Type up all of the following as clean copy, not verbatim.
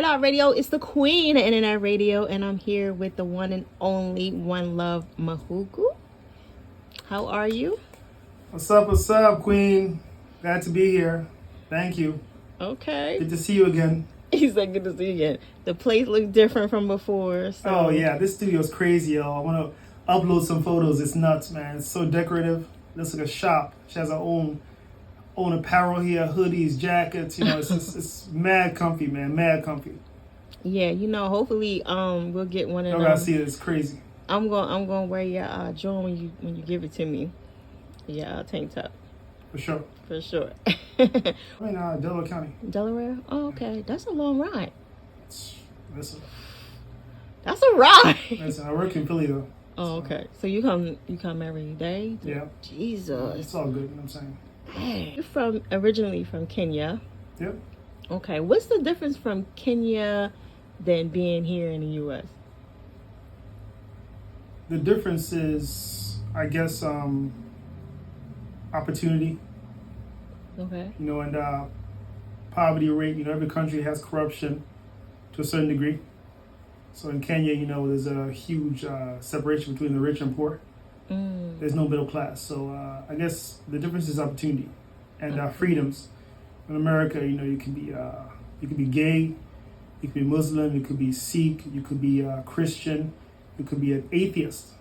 Radio, it's the queen of internet radio, and I'm here with the one and only OneLuv Mahugu. How are you? What's up, queen? Glad to be here. Thank you. Okay. Good to see you again. He said good to see you again. The place looks different from before. So. Oh, yeah. This studio's crazy, y'all. I want to upload some photos. It's nuts, man. It's so decorative. Looks like a shop. She has her own apparel here, hoodies, jackets. You know, it's mad comfy, man. Mad comfy. Yeah, you know, hopefully we'll get one of them. I gotta see it. It's crazy. I'm going to wear your joint when you give it to me. Yeah, tank top. For sure. For sure. I'm in Delaware County. Delaware? Oh, okay. That's a long ride. Listen, That's a ride. listen. I work in Philly though. Oh, okay. So you come every day? Yeah. Jesus. It's all good. You know what I'm saying? Hey. You're originally from Kenya. Yep. Okay. What's the difference from Kenya than being here in the U.S.? The difference is, I guess, opportunity. Okay. You know, and poverty rate. You know, every country has corruption to a certain degree. So in Kenya, you know, there's a huge separation between the rich and poor. There's no middle class. So I guess the difference is opportunity and freedoms. In America, you know, you can be gay, you could be Muslim, you could be Sikh, you could be Christian, you could be an atheist.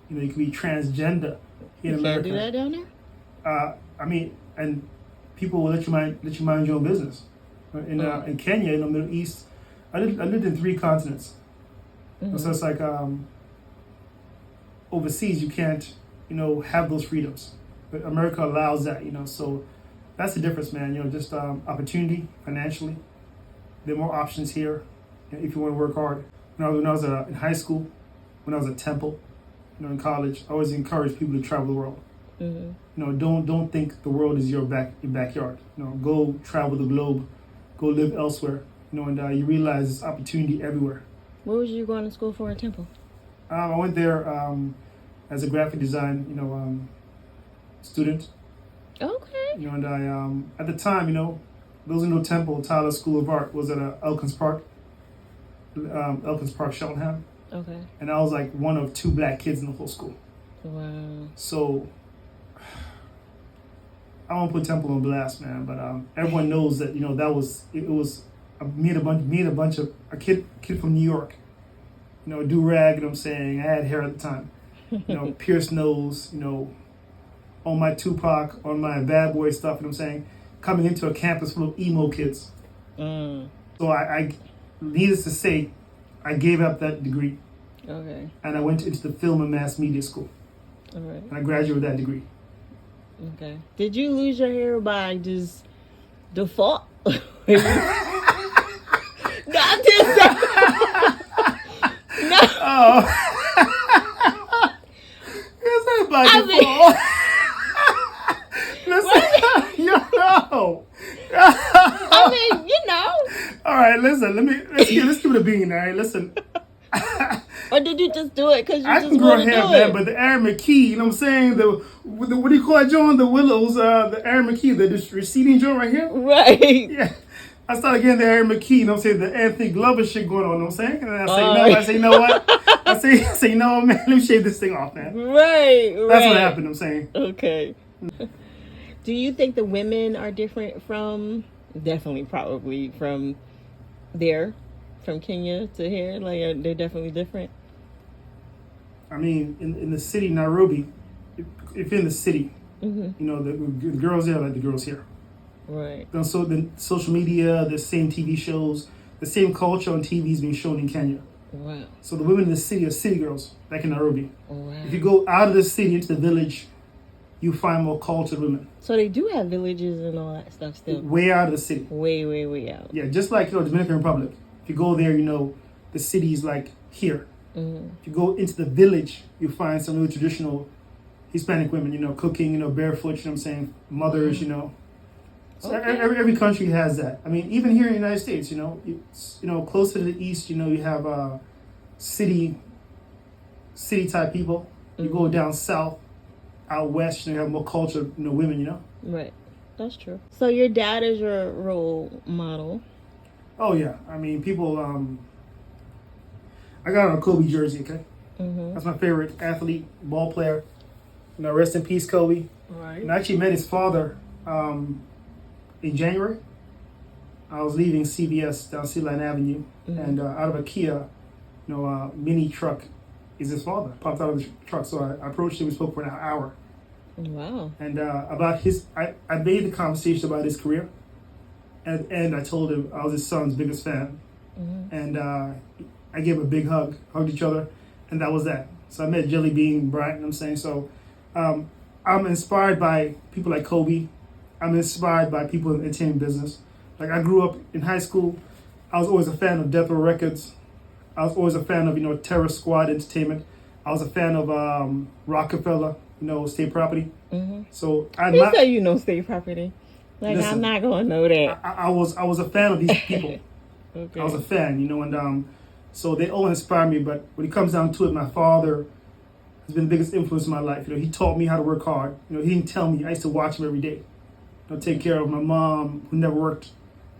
You know, you could be transgender in America. You can't do that down there? I mean, and people will let you mind your own business. In Kenya, in the Middle East, I lived in 3 continents. So it's like overseas, you can't, you know, have those freedoms. But America allows that, you know. So that's the difference, man. You know, just opportunity financially. There are more options here if you want to work hard. When I was in high school, when I was at Temple, you know, in college, I always encourage people to travel the world. You know, don't think the world is your backyard. You know, go travel the globe, go live elsewhere. You know, and you realize there's opportunity everywhere. What was you going to school for at Temple? I went there as a graphic design, you know, student. Okay. You know, and I at the time, you know, those who know Temple, Tyler School of Art was at Elkins Park, Cheltenham. Okay. And I was like one of 2 black kids in the whole school. Wow. So I won't put Temple on blast, man, but everyone knows that, you know, it was me and a bunch of a kid from New York, you know, do-rag, you know what I'm saying? I had hair at the time, you know, pierced nose, you know, on my Tupac, on my bad boy stuff, you know what I'm saying? Coming into a campus full of emo kids. So I needless to say, I gave up that degree. Okay. And I went into the film and mass media school. All right. And I graduated with that degree. Okay. Did you lose your hair by just default? No, I'm just saying. No. Oh. It's not by default. Listen, you know. I mean, you know. All right, listen. Let's give it a bean. All right, listen. Or did you just do it because you I just can grow want to hair, do man, it? but the Aaron McKee, you know what I'm saying? The what do you call it, John? The Willows, the Aaron McKee, the receding joint right here. Right. Yeah. I started getting the Aaron McKee, you know what I'm saying? The Anthony Glover shit going on, you know what I'm saying? And I say, you know what? I say, you know what, man? Let me shave this thing off, man. Right. That's what happened, I'm saying. Okay. Do you think the women are different from, definitely probably from there, from Kenya to here? Like, they're definitely different? I mean, in the city, Nairobi, if you're in the city, you know, the girls there are like the girls here. Right. And so the social media, the same TV shows, the same culture on TV is being shown in Kenya. Wow. So the women in the city are city girls, like in Nairobi. Wow. If you go out of the city into the village, you find more cultured women. So they do have villages and all that stuff still? Way out of the city. Way, way, way out. Yeah, just like, you know, Dominican Republic. If you go there, you know, the city is like here. If you go into the village, you find some really traditional Hispanic women, you know, cooking, you know, barefoot, you know what I'm saying, mothers, you know. So every country has that. I mean, even here in the United States, you know, it's, you know, closer to the east, you know, you have city type people. You go down south, out west, you know, you have more cultured, you know, women, you know. Right. That's true. So your dad is your role model. Oh yeah, I mean people. I got on a Kobe jersey. Okay, that's my favorite athlete, ball player. You know, rest in peace, Kobe. Right. And I actually met his father in January. I was leaving CVS down Sea Line Avenue, and out of a Kia, mini truck is his father. Popped out of the truck, so I approached him. We spoke for an hour. Wow. And about I made the conversation about his career, and I told him I was his son's biggest fan, and I gave him a big hug, hugged each other, and that was that. So I met Jelly Bean Bryant. I'm saying so. I'm inspired by people like Kobe. I'm inspired by people in the entertainment business. Like I grew up in high school, I was always a fan of Death Row Records. I was always a fan of Terror Squad Entertainment. I was a fan of Rockefeller, State Property. So You say state property. Like listen, I'm not gonna know that. I was a fan of these people. Okay. I was a fan, and so they all inspire me. But when it comes down to it, my father has been the biggest influence in my life. He taught me how to work hard. He didn't tell me. I used to watch him every day. Take care of my mom who never worked.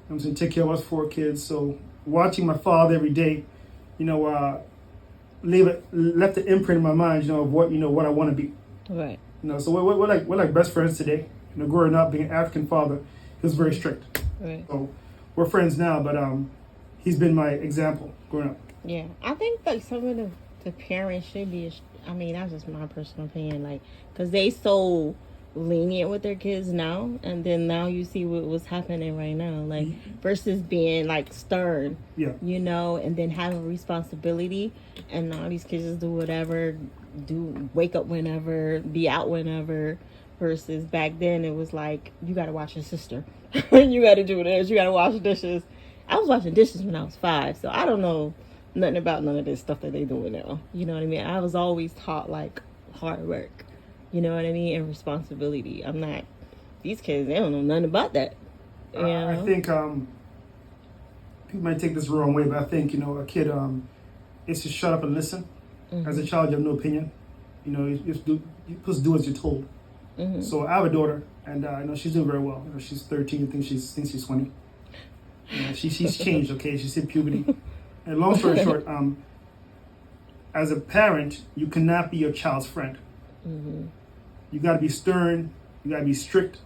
I'm saying take care of us 4 kids. So watching my father every day, left an imprint in my mind, of what what I want to be. Right. So we're like best friends today. Growing up, being an African father, he was very strict. Right. So we're friends now, but he's been my example growing up. Yeah, I think like some of the parents should be. I mean, that's just my personal opinion. Like, because they so lenient with their kids now, and then now you see what's happening right now. Like versus being like stern. Yeah. And then having responsibility, and now these kids just do whatever, wake up whenever, be out whenever. Versus back then, it was like, you got to watch your sister. You got to do this. You got to wash dishes. I was washing dishes when I was 5, so I don't know nothing about none of this stuff that they doing now. You know what I mean? I was always taught, like, hard work. You know what I mean? And responsibility. I'm not... These kids, they don't know nothing about that. I think people might take this the wrong way, but I think, a kid is to shut up and listen. As a child, you have no opinion. You're supposed to do as you're told. So I have a daughter, and I know she's doing very well. She's 13. I think she's 20. She's changed. Okay, she's hit puberty. And long story short, as a parent, you cannot be your child's friend. You got to be stern. You got to be strict.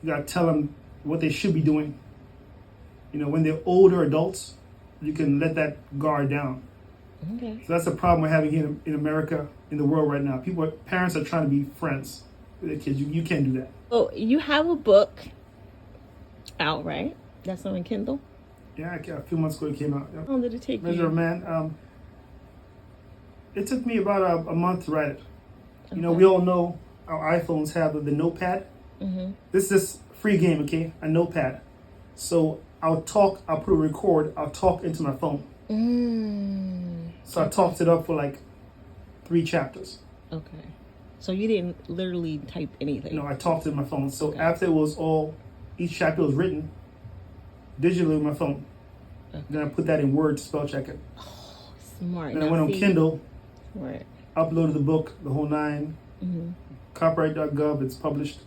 You got to tell them what they should be doing. When they're older adults, you can let that guard down. Okay. So that's the problem we're having here in America, in the world right now. Parents are trying to be friends. The kids, you can't do that. Oh, you have a book out, right? That's on Kindle? Yeah, a few months ago it came out. Yep. How long did it take Measure you? of Man. It took me about a month to write it. Okay. We all know our iPhones have the notepad. This is free game, okay? A notepad. So I'll put a record, I'll talk into my phone. So I talked it up for like 3 chapters. Okay. So you didn't literally type anything? I talked in my phone. So after it was each chapter was written digitally on my phone. Okay. Then I put that in Word to spell check it. Oh, smart. Then I went on Kindle, Right. uploaded the book, the whole 9. Copyright.gov, it's published.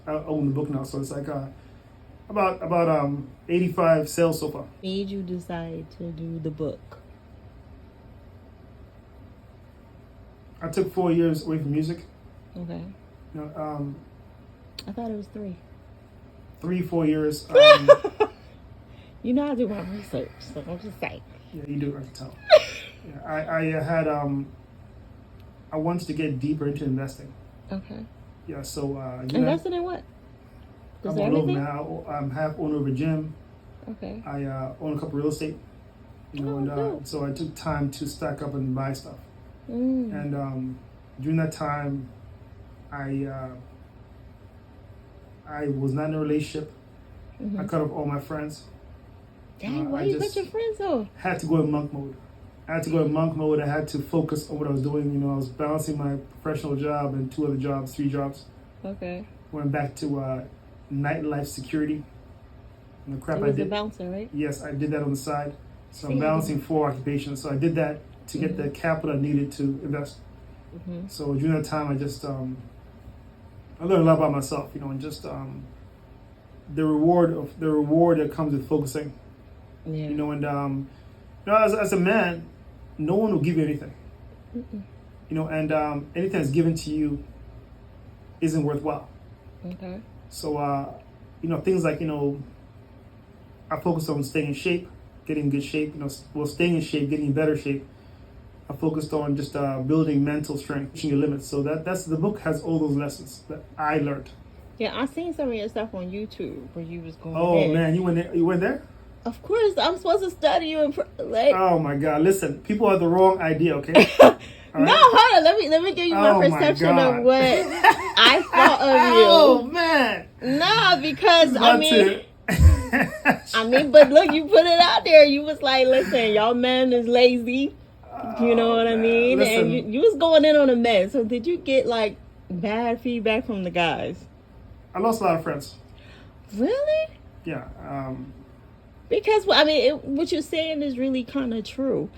I own the book now, so it's like about 85 sales so far. Made you decide to do the book? I took 4 years away from music. Okay. I thought it was 3. 3-4 years. You know I do my research, so I'm just saying. Yeah, you do. I can tell. I had I wanted to get deeper into investing. Okay. Yeah, so investing in what? I'm all over now. I'm half owner of a gym. Okay. I own a couple real estate. So I took time to stack up and buy stuff. And during that time, I was not in a relationship. I cut off all my friends. Dang, why you cut your friends off? Had to go in monk mode. I had to focus on what I was doing. I was balancing my professional job and 2 other jobs, 3 jobs. Okay. Went back to nightlife security. And the crap I did. did. A bouncer, right? Yes, I did that on the side. So I'm balancing 4 occupations. So I did that to get the capital I needed to invest. So during that time, I just I learned a lot about myself, and just the reward that comes with focusing. Yeah. You know, and as a man, no one will give you anything. Mm-mm. You know, and anything that's given to you isn't worthwhile. Okay. So, you know, things like, you know, I focused on staying in shape, getting in good shape. You know, well, staying in shape, getting in better shape. I focused on just building mental strength, reaching your limits. So that's the book has all those lessons that I learned. Yeah, I seen some of your stuff on YouTube where you was going. Oh man, you went there? You went there? Of course, I'm supposed to study you and like. Oh my God! Listen, people have the wrong idea. Okay. No, hold on. Let me give you my perception of what I thought of you. Oh man. No, because I mean, but look, you put it out there. You was like, listen, y'all men is lazy. You know what I mean? Listen, and you was going in on the men. So did you get like bad feedback from the guys? I lost a lot of friends. Really? Yeah. Because I mean, what you're saying is really kind of true.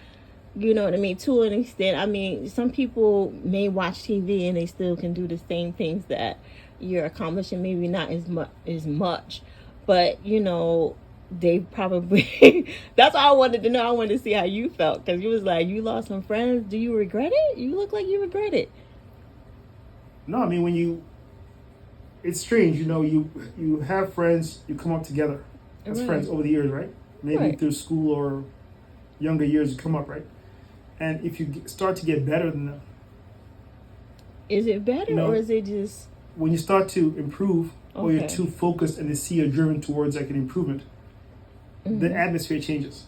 You know what I mean? To an extent. I mean, some people may watch TV and they still can do the same things that you're accomplishing. Maybe not as much, but you know, they probably. That's all I wanted to know. I wanted to see how you felt because you was like, you lost some friends. Do you regret it? You look like you regret it. No, I mean it's strange. You know, you have friends. You come up together as friends over the years, right? Maybe through school or younger years, you come up, right? And if you start to get better than them, is it better, you know, or is it just when you start to improve, or you're too focused and they see you're driven towards like an improvement, the atmosphere changes.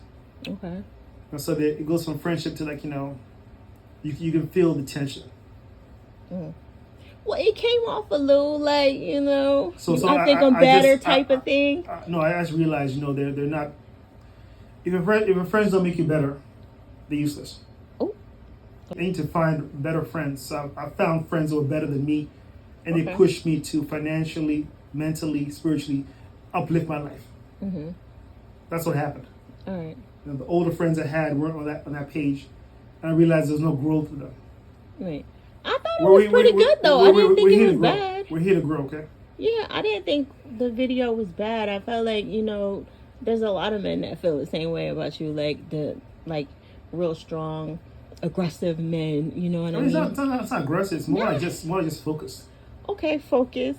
Okay. And so it goes from friendship to like, you know, you can feel the tension. Well, it came off a little like, you know, so I think I'm better type of thing. No, I just realized, you know, they're not. If your friends don't make you better, they're useless. Oh. I need to find better friends. So I found friends who are better than me, and they pushed me to financially, mentally, spiritually uplift my life. Mm-hmm. That's what happened. All right. You know, the older friends I had weren't on that page, and I realized there was no growth with them. Right. I thought it was pretty good though. I didn't think it was bad. We're here to grow, okay? Yeah, I didn't think the video was bad. I felt like, you know, there's a lot of men that feel the same way about you, like real strong, aggressive men. You know what I mean? It's not aggressive. It's more like just focused. Okay, focus.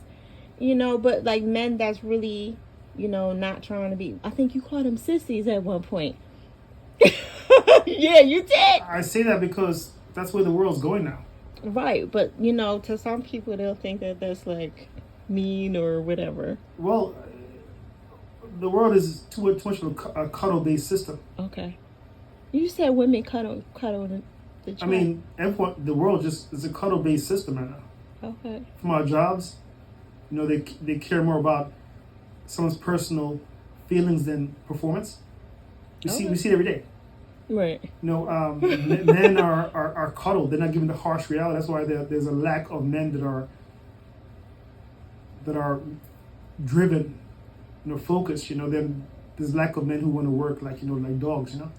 You know, but like men that's really, you know, not trying to be. I think you called them sissies at one point. Yeah, you did. I say that because that's where the world's going now. Right, but you know, to some people they'll think that that's like mean or whatever. Well, the world is too much of a cuddle-based system. Okay, you said women cuddle the child. I mean, the world just is a cuddle-based system right now. Okay. From our jobs, you know, they care more about someone's personal feelings than performance. We see it every day. Right. You know, men are cuddled. They're not given the harsh reality. That's why there's a lack of men that are driven, you know, focused. You know, there's lack of men who want to work like, you know, like dogs. You know,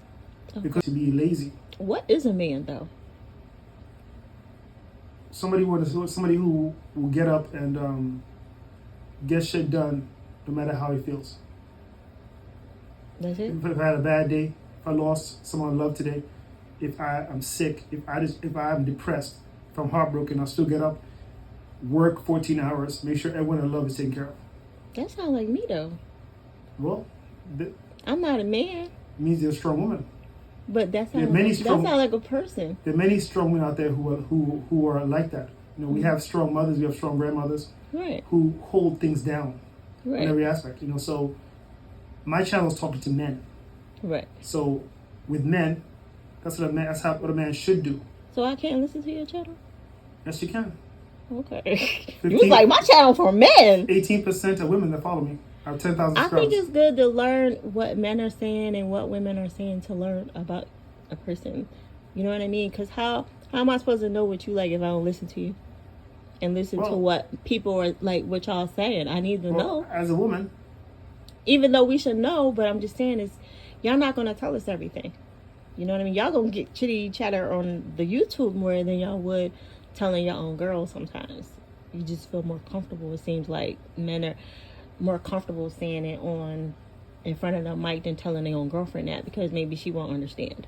because to be lazy. What is a man though? Somebody who will get up and get shit done, no matter how he feels. That's it. If I had a bad day. If I lost someone I love today, if I'm sick, if I'm depressed, if I'm heartbroken, I'll still get up, work 14 hours, make sure everyone I love is taken care of. That sounds like me though. Well, I'm not a man. It means you're a strong woman. But that sounds like a person. There are many strong women out there who are like that. You know, we have strong mothers, we have strong grandmothers, right, who hold things down, right, in every aspect. You know, so my channel is talking to men. Right. So with men, that's what a man should do. So I can't listen to your channel? Yes, you can. Okay. You was like, my channel for men. 18% of women that follow me have 10,000 subscribers. I think it's good to learn what men are saying and what women are saying to learn about a person. You know what I mean? Because how am I supposed to know what you like if I don't listen to you? And listen to what people are like, what y'all saying. I need to know. As a woman. Even though we should know, but I'm just saying is, y'all not going to tell us everything. You know what I mean? Y'all going to get chitty chatter on the YouTube more than y'all would telling your own girls sometimes. You just feel more comfortable. It seems like men are more comfortable saying it on in front of the mic than telling their own girlfriend that, because maybe she won't understand.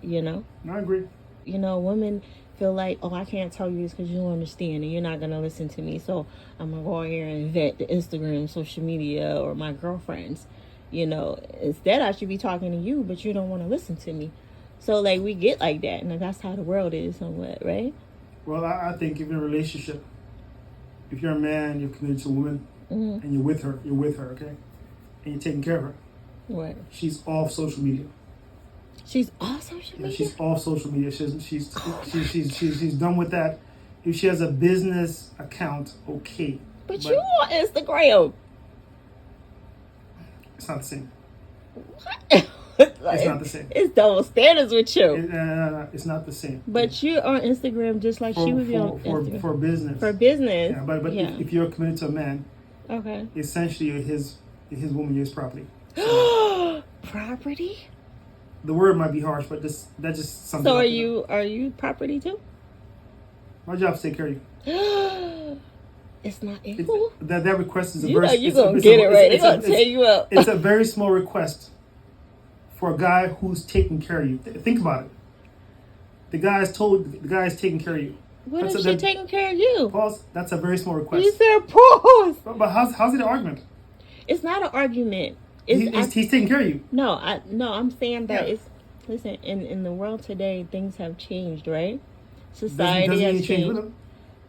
You know? I agree. You know, women feel like, oh, I can't tell you this because you don't understand and you're not going to listen to me. So I'm going to go out here and vet the Instagram, social media, or my girlfriends. You know, instead I should be talking to you, but you don't want to listen to me. So, like, we get like that. And that's how the world is somewhat, right? Well, I think if you're in a relationship, if you're a man, you're committed to a woman, and you're with her, okay? And you're taking care of her. What? She's off social media. She's off social media? Yeah, she's off social media. She's done with that. If she has a business account, okay. But you on Instagram. It's not the same. What? It's not the same. It's double standards with you. It's not the same. But you're on Instagram just like she would be on Instagram. For business. For business. Yeah, but yeah. If you're committed to a man, okay, essentially you're his woman, you're his property. Property? The word might be harsh, but that just something. So are you property too? My job is to take care of you. It's not equal. That request is a you very. You gonna get it right? They're gonna tear you up. It's a very small request for a guy who's taking care of you. Think about it. The guy is taking care of you. What if she's taking care of you? Pause. That's a very small request. You said pause. But how's it an argument? It's not an argument. He's taking care of you. No, I'm saying that it's. Listen, in the world today, things have changed, right? Society has changed. With him?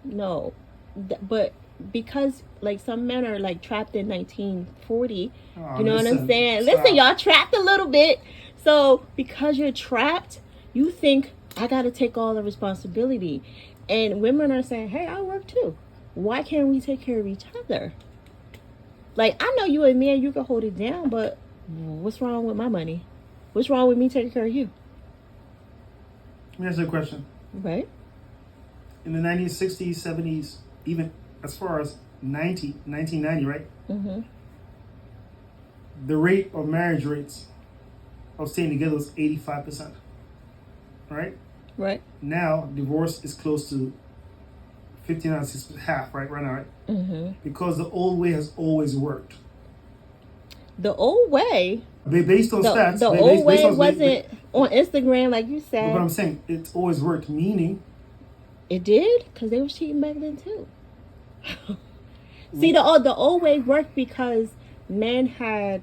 No, but because like some men are like trapped in 1940. You know what I'm saying? Stop. Listen, y'all trapped a little bit. So because you're trapped, you think I got to take all the responsibility, and women are saying, "Hey, I work too. Why can't we take care of each other?" Like, I know you a man, you can hold it down, but what's wrong with my money? What's wrong with me taking care of you? Let me ask you a question. Right. In the 1960s, 70s, even as far as 1990, right? Mm-hmm. The rate of marriage rates of staying together was 85%. Right? Right. Now, divorce is close to 59, half, right? Right now, right? Mm-hmm. Because the old way has always worked. The old way? Based on stats. The old way wasn't on Instagram, like you said. But what I'm saying, it's always worked, meaning... It did? Because they were cheating back then, too. See, the old way worked because men had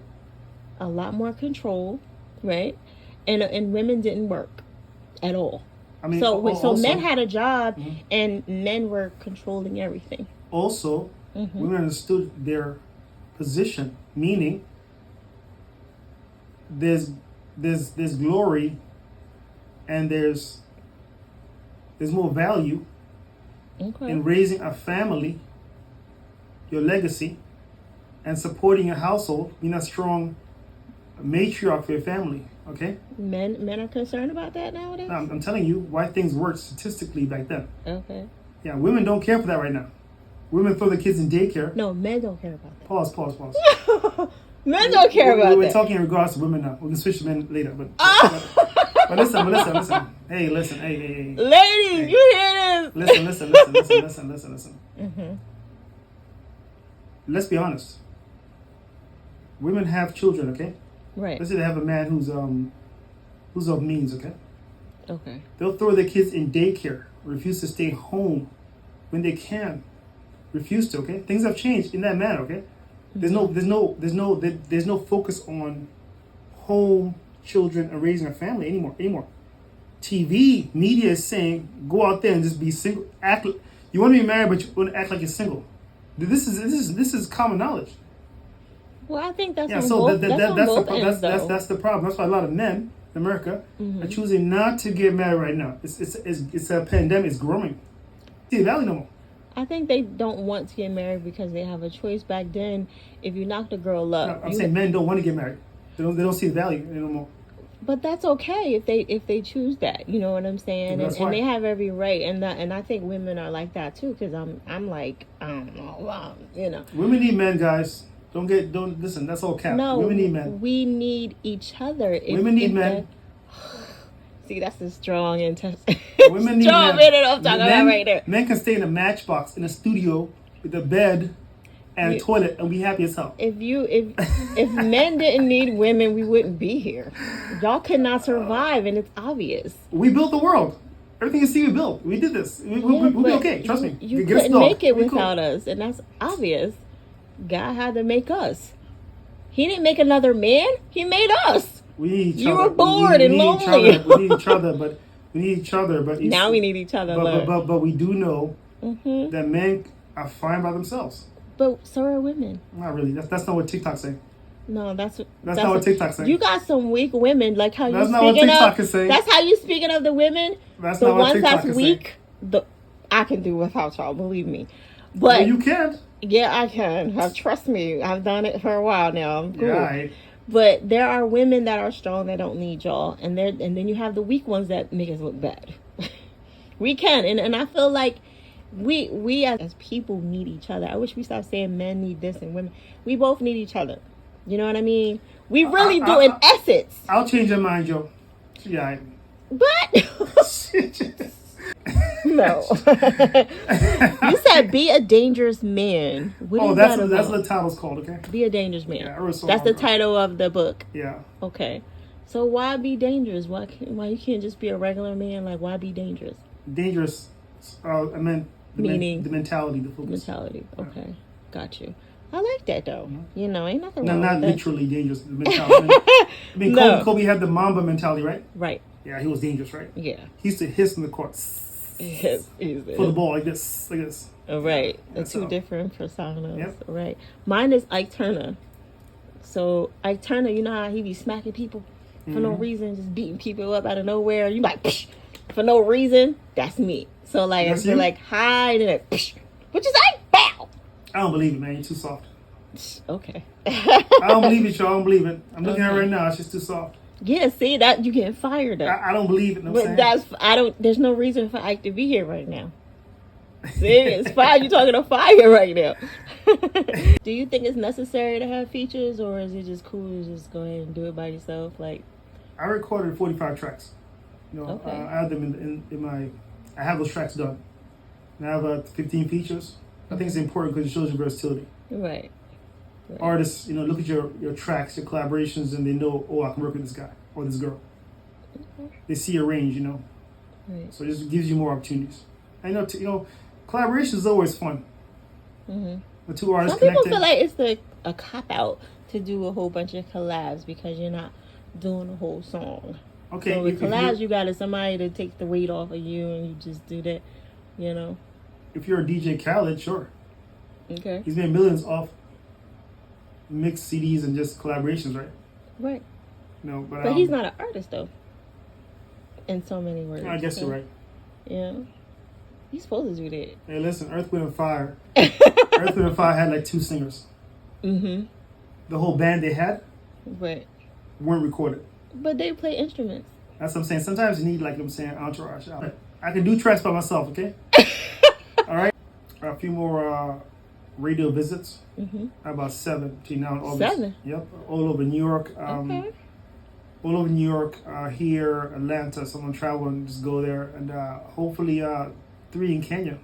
a lot more control, right? And women didn't work at all. I mean, so men had a job, mm-hmm. and men were controlling everything. Also, mm-hmm. women understood their position, meaning there's glory and there's more value in raising a family, your legacy, and supporting a household, being a strong matriarch for your family. Okay. Men are concerned about that nowadays. No, I'm telling you why things worked statistically back then. Okay. Yeah, women don't care for that right now. Women throw their kids in daycare. No, men don't care about that. Pause. Men don't care about that. We're talking in regards to women now. We can switch to men later, but listen. Hey, listen. Hey. Ladies, hey. You hear Listen. this? Mm-hmm. Let's be honest. Women have children, okay? Right. Let's say they have a man who's of means, okay? Okay. They'll throw their kids in daycare, refuse to stay home when they can. Refuse to, okay? Things have changed in that manner, okay? There's no focus on home, children, and raising a family anymore. TV, media is saying, go out there and just be single. You want to be married, but you want to act like you're single. This is common knowledge. Well, I think that's that's the problem. That's why a lot of men in America mm-hmm. are choosing not to get married right now. It's a pandemic. It's growing. See the value no more. I think they don't want to get married because they have a choice. Back then, if you knocked a girl up, I'm saying men don't want to get married. They don't see the value anymore. But that's okay if they choose that. You know what I'm saying? And they have every right. And I think women are like that too. Because I'm like, I don't know, you know. Women need men, guys. Don't listen. That's all cap. No, women need men. We need each other. Women need men. See, that's a strong women need men. I'm talking about right there. Men can stay in a matchbox in a studio with a bed and a toilet, and we happy as hell. If men didn't need women, we wouldn't be here. Y'all cannot survive, and it's obvious. We built the world. Everything you see, we built. We did this. We'll be okay. Trust me. You couldn't make it without us, and that's obvious. God had to make us. He didn't make another man. He made us. We need each other. You were bored and lonely. We need each other, but now we need each other. But we do know that men are fine by themselves. But so are women. Not really. That's not what TikTok's saying. No, that's not what TikTok's saying. You got some weak women, like how you speaking of. That's not what TikTok is saying. That's how you speaking of the women. That's the not what ones TikTok that's is weak. saying. I can do without y'all. Believe me. But well, you can. Yeah, I can. Trust me. I've done it for a while now. I'm cool. Yeah. But there are women that are strong that don't need y'all, and then you have the weak ones that make us look bad. We can, and I feel like we as people need each other. I wish we stopped saying men need this and women. We both need each other. You know what I mean? We really do in essence. I'll change your mind, Joe. Yeah. But no. You said be a dangerous man. That's what the title's called, okay? Be a dangerous man. Yeah, that's the title of the book. Yeah. Okay. So why be dangerous? Why you can't just be a regular man? Like, why be dangerous? Dangerous. I meant meaning the mentality, the focus. Mentality. Okay. Got you. I like that though. Mm-hmm. You know, ain't nothing wrong with that. Not literally dangerous. The mentality. I mean, no. Kobe had the Mamba mentality, right? Right. Yeah, he was dangerous, right? Yeah. He used to hiss in the court. Yes, for the ball, like this. Right. The two different personas. Yep. Right. Mine is Ike Turner. So Ike Turner, you know how he be smacking people for no reason, just beating people up out of nowhere. You like psh, for no reason. That's me. So like if you're like hi and then psh, which is like bow. I don't believe it, man. You're too soft. Okay. I don't believe it, y'all. I don't believe it. I'm looking at it right now. It's just too soft. Yeah, see that you getting fired up. I don't believe it. But there's no reason for Ike to be here right now. See, it's fine. You're talking to fire right now. Do you think it's necessary to have features, or is it just cool to just go ahead and do it by yourself? Like, I recorded 45 tracks. You know, okay. I have them in my. I have those tracks done. And I have 15 features. I think it's important because it shows your versatility. Right. Artists, look at your tracks, your collaborations, and they know, I can work with this guy or this girl. Okay. They see your range, Right. So it just gives you more opportunities. I know, collaboration is always fun. Mm-hmm. The two artists Some people connected. feel like it's a cop out to do a whole bunch of collabs because you're not doing a whole song. Okay. So with collabs, you got somebody to take the weight off of you, and you just do that. If you're a DJ Khaled, sure. Okay. He's made millions off mixed CDs and just collaborations, right? Right. But he's not an artist though. In so many words. I guess you're right. Yeah. He's supposed to do that. Hey, listen, Earth, Wind, and Fire. Earth, Wind, and Fire had like 2 singers. Mm-hmm. The whole band they had weren't recorded. But they play instruments. That's what I'm saying. Sometimes you need, entourage. I can do tracks by myself, okay? All right? A few more radio visits. Mm-hmm. About 7 between now and August. 7? Yep. All over New York. Okay. All over New York, here, Atlanta. So I'm going to travel and just go there. And hopefully 3 in Kenya.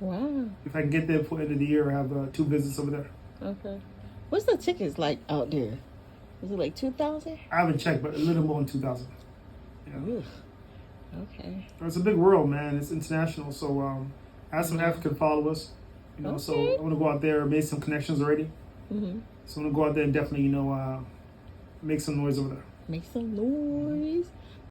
Wow. If I can get there before the end of the year, I have 2 visits over there. Okay. What's the tickets like out there? Is it like 2,000? I haven't checked, but a little more than 2,000. Yeah. Oof. Okay. It's a big world, man. It's international. So I have some African followers. Okay. So I want to go out there. Made some connections already. Mm-hmm. So I'm going to go out there and definitely, make some noise over there. Make some noise.